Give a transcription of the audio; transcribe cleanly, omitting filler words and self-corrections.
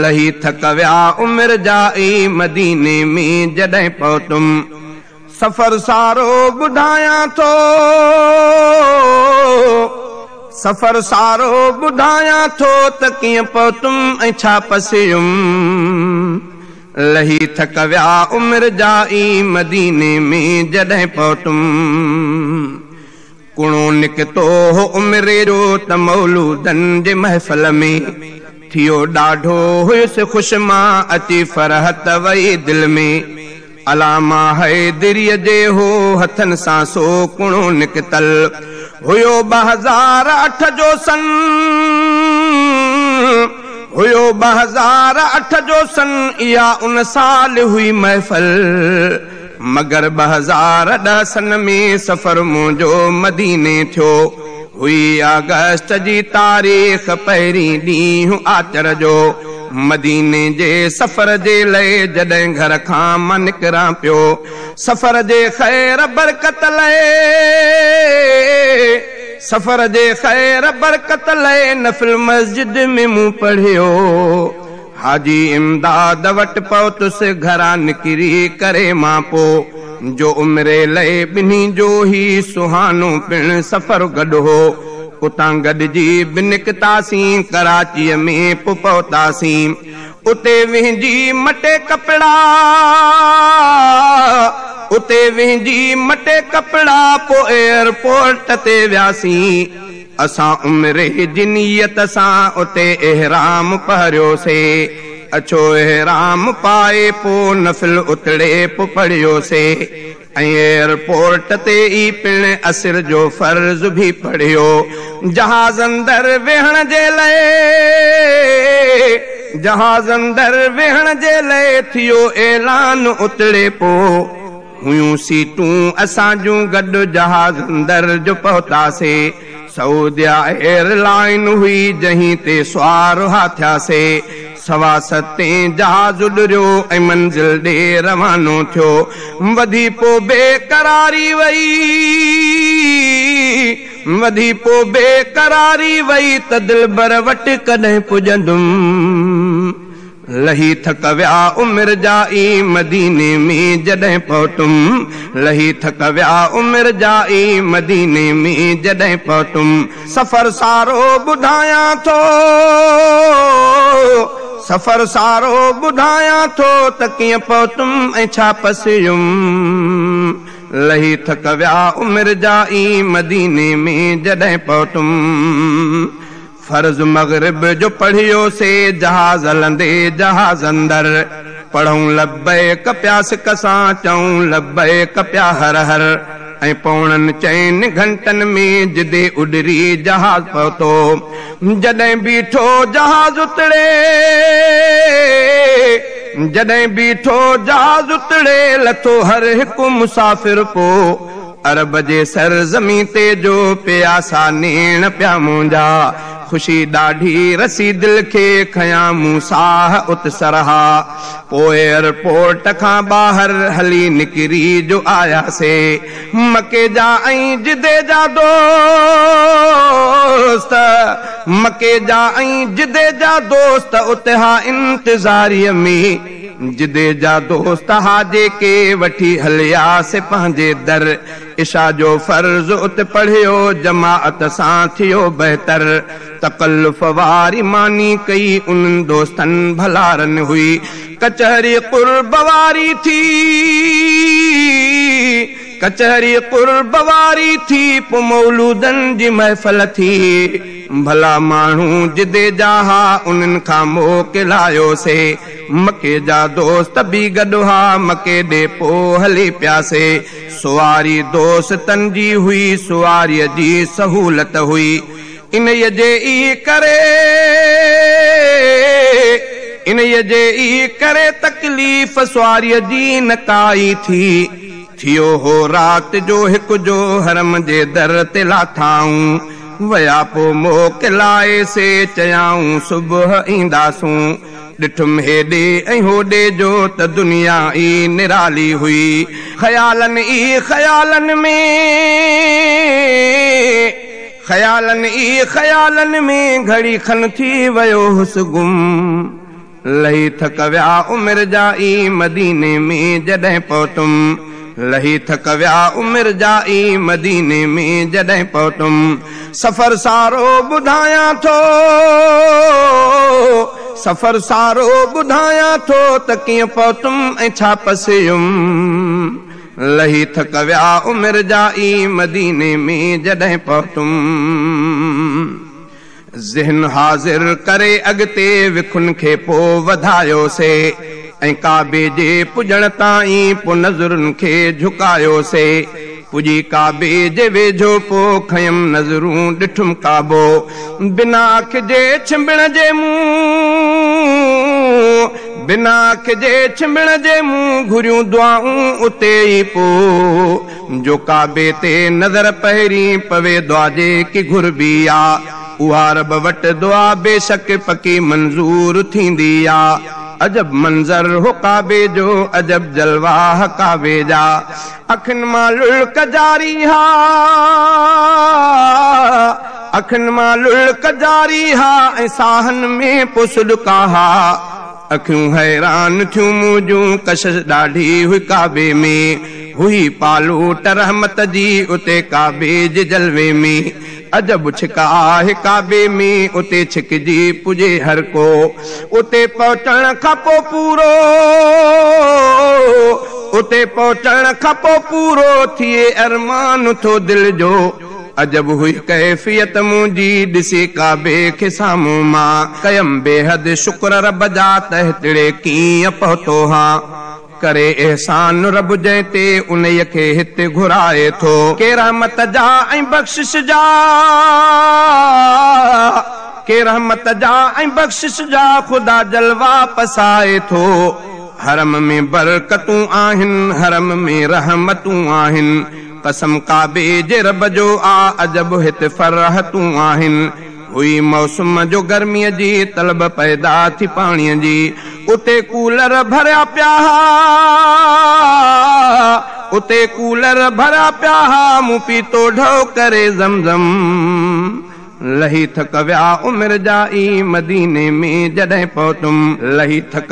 लही थक विया उमिर जाई मदीने में जॾहिं पहुतुम सफ़र सारो ॿुधायां थो सफ़र सारो ॿुधायां थो त कीअं पहुतुम ऐं छा पसियुम लही थक विया उमिर जाई मदीने में जॾहिं पहुतुम कुणो निकितो हो उमिरे जो त मौलूदन जे महफ़िल में थियो ॾाढो हुयुसि ख़ुशि मां अची फ़रहत वई दिलि में अलामा हैदरीअ जे हो हथनि सां सो कुणो निकितल हुयो 2008 जो सन हुयो 2008 जो सन इहा उन साल हुई महफ़िल मगर 2010 सन में सफ़र मुंहिंजो मदीने थियो हुई अगस्त जी तारीख़ पहिरीं ॾींहुं आचर जो मदीने जे सफ़र जे लाइ जॾहिं घर खां मां निकिरां पियो सफ़र जे ख़ैर बरकत लाइ सफ़र जे ख़ैर बरकत लाइ नफ़िल मस्जिद में मूं पढ़ियो हाजी इमदाद वटि पहुतुसि घरां निकिरी करे मां पोइ जो उमिरे लाइ ॿिन्ही जो ही सुहानो पिण सफ़र गॾु हो उतां गॾिजी बि निकितासीं कराचीअ में पोइ पहुतासीं उते विहिंजी मटे कपिड़ा उते विहिंजी मटे कपिड़ा पोइ एयरपोर्ट ते वियासीं असां उमिरे जी नियत सां उते इहराम पहरियोसीं अछो एहराम पाए पोइ नफ़िल उतड़े पोइ पढ़ियोसीं ऐं एयरपोर्ट ते ई पिण असर जो फर्ज़ भी पढ़ियो जहाज़ अंदर वेहण जे लाइ जहाज़ अंदर वेहण जे लाइ थियो ऐलान उतड़े पोइ हुयूं सीटूं असां जूं गॾु जहाज़ अंदर जो पहुतासीं सऊदिया एयरलाइन हुई जहीं ते सुवार थियासीं 7:15 जहाज़ उॾरियो ऐं मंज़िल ॾे रवानो थियो वधी पोइ बेकरारी वई त दिलबर वटि कॾहिं पुॼंदुमि लही थक विया उमिर जाई मदीने में जॾहिं पहुतुम लही थक विया उमिर जाई मदीने में जॾहिं पहुतुम सफ़र सारो ॿुधायां थो सफ़र सारो ॿुधायां थो त कीअं पहुतुम ऐं छा पसियुम लही थक विया उमिर जाई मदीने में जॾहिं पहुतुम फर्ज़ मग़रिब जो पढ़ियोसीं जहाज़ हलंदे जहाज़ अंदर पढ़ूं लब्बैक प्यास कसां चऊं लब्बैक प्या हर हर ऐं 4 घंटनि में जिदे उडरी जहाज़ पहुतो जॾहिं बीठो जहाज़ उतड़े जॾहिं बीठो जहाज़ उतड़े लथो हर हिकु मुसाफ़िर पो अरब जे सरज़मी ते जो प्यासा नेण प्या मुंहिंजा खुशी ॾाढी रसी दिल खे खयां मूं साह उत सरहा पोइ एयरपोर्ट खां ॿाहिरि हली निकिरी जो आयासीं मके जा ऐं जिदे जा दोस्त मके जा ऐं जिदे जा दोस्त उते हा इंतज़ारीअ में जिदे जा दोस्त हा जेके वठी हलियासीं पंहिंजे दर इशा जो फर्ज़ उते पढ़ियो जमाअत सां थियो बहितर तकल्लुफ़ वारी मानी कई उन्हनि दोस्तनि भलारनि हुई कचहरी कुर्ब वारी थी कचहरी कुर्ब वारी थी पोइ मौलूदनि जी महफ़िल थी भला माण्हू जिदे जा हा उन्हनि खां मोकिलायोसीं मके जा दोस्त बि गॾु हा मके ॾे पोइ हली पियासीं सुवारी दोस्तनि जी हुई सुवारीअ जी सहूलत हुई इन्हीअ जे ई करे तकलीफ़ सुवारीअ जी न काई थी थियो हो राति जो हिकु जो हरम जे दर ते लाथाऊं वया पोइ मोकिलाए से चयाऊं सुबुह ईंदासूं ॾिठुम हेॾे ऐं होॾे जो त दुनिया ई निराली हुई ख़यालनि में घड़ी खन थी वियो हुस गुम लही थक विया उमिरि जा ई मदीने में जॾहिं पहुतुम लही थक विया उमिरि जा ई मदीने में जॾहिं पहुतुम सफ़र सारो ॿुधायां थो सफ़र सारो ॿुधायां थो त कीअं पहुतुम ऐं छा पसियुम लही थक विया उमिरि जा ई मदीने में जॾहिं पहुतुम ज़हन हाज़िर करे अॻिते विखुन खे पोइ वधायोसे ऐं काबे जे पुॼण ताईं पोइ नज़रुनि खे झुकायोसे पुॼी काबे जे वेझो पोइ खयम नज़रूं ॾिठुम काबो बिना अख जे छिंबण जे मुंहुं बिना अख जे छिंबण जे मुंहुं घुरियूं दुआऊं उते ई पोइ जो काबे ते नज़र पहिरीं पवे दुआ जे की घुरबी आ उहा रब वटि दुआ बेशक पकी मंज़ूर थींदी आ अजब मंज़र हो काबे जो अजब जलवा काबे जा अखिन मां लुल्क जारी हा अखिन मां लुल्क जारी हा ऐं साहन में पुसुडका हा अखियूं हैरान थियूं मुंहिंजूं कशिश ॾाढी हुई काबे में हुई पालूट रहमत जी उते काबे जे जलवे में अजब छिका आहे काबे में उते छिकजी पुॼे हर को उते पहुचण खां पोइ पूरो उते पहुचण खां पोइ पूरो थिए अरमान थो दिल जो अजब हुई कैफियत मुंहिंजी ॾिसी काबे खे साम्हूं मां कयम बेहद शुक्र रब जा तहतिड़े कीअं पहुतो हा करे एहसान रब जंहिं ते उन्हीअ खे हिते घुराए थो के रहमत जा ऐं बख़्शिश जा के रहमत जा ऐं बख़्शिश जा ख़ुदा जलवा पसाए थो हरम में बरकतूं आहिनि हरम में रहमतूं आहिनि कसम काबे जे रब जो आ अजब हिते फरहतूं आहिनि हुई मौसम जो गर्मीअ जी तलब पैदा थी पाणीअ जी उते कूलर भरिया पिया उते कूलर भरिया पिया मूं पीतो ढो करे ज़मज़म लही थक विया उमिरि जा ई मदीने में जॾहिं पहुतुम लही थक